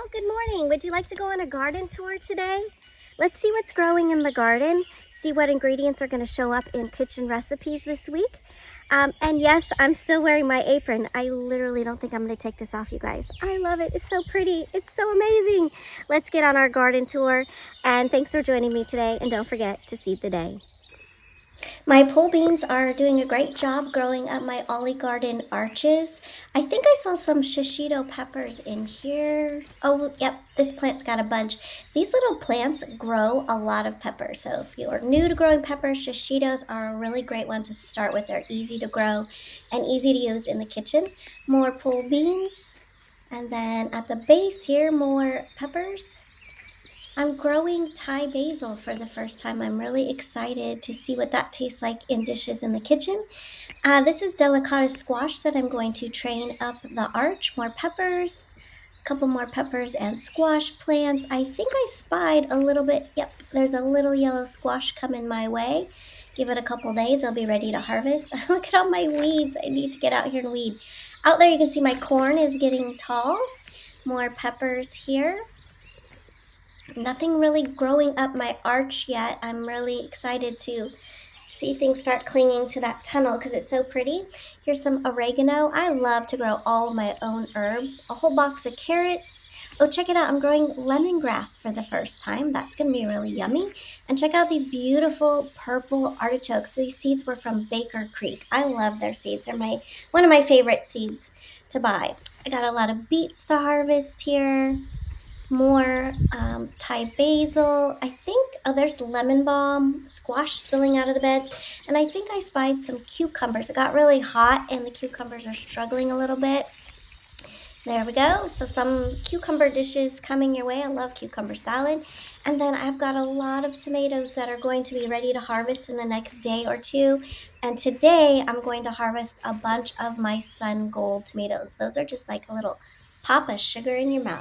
Oh, good morning. Would you like to go on a garden tour today? Let's see what's growing in the garden, see what ingredients are going to show up in kitchen recipes this week. And yes, I'm still wearing my apron. I literally don't think I'm going to take this off, you guys. I love it. It's so pretty. It's so amazing. Let's get on our garden tour. And thanks for joining me today. And don't forget to seed the day. My pole beans are doing a great job growing up my Olive Garden arches. I think I saw some shishito peppers in here. Oh, yep, this plant's got a bunch. These little plants grow a lot of peppers. So if you're new to growing peppers, shishitos are a really great one to start with. They're easy to grow and easy to use in the kitchen. More pole beans. And then at the base here, more peppers. I'm growing Thai basil for the first time. I'm really excited to see what that tastes like in dishes in the kitchen. This is delicata squash that I'm going to train up the arch. More peppers, a couple more peppers and squash plants. I think I spied a little bit. Yep, there's a little yellow squash coming my way. Give it a couple days, I'll be ready to harvest. Look at all my weeds. I need to get out here and weed. Out there you can see my corn is getting tall. More peppers here. Nothing really growing up my arch yet. I'm really excited to see things start clinging to that tunnel because it's so pretty. Here's some oregano. I love to grow all my own herbs. A whole box of carrots. Oh, check it out. I'm growing lemongrass for the first time. That's going to be really yummy. And check out these beautiful purple artichokes. These seeds were from Baker Creek. I love their seeds. They're one of my favorite seeds to buy. I got a lot of beets to harvest here. More Thai basil. I think, oh, there's lemon balm, squash spilling out of the beds. And I think I spied some cucumbers. It got really hot and the cucumbers are struggling a little bit. There we go. So some cucumber dishes coming your way. I love cucumber salad. And then I've got a lot of tomatoes that are going to be ready to harvest in the next day or two. And today I'm going to harvest a bunch of my Sun Gold tomatoes. Those are just like a little pop of sugar in your mouth.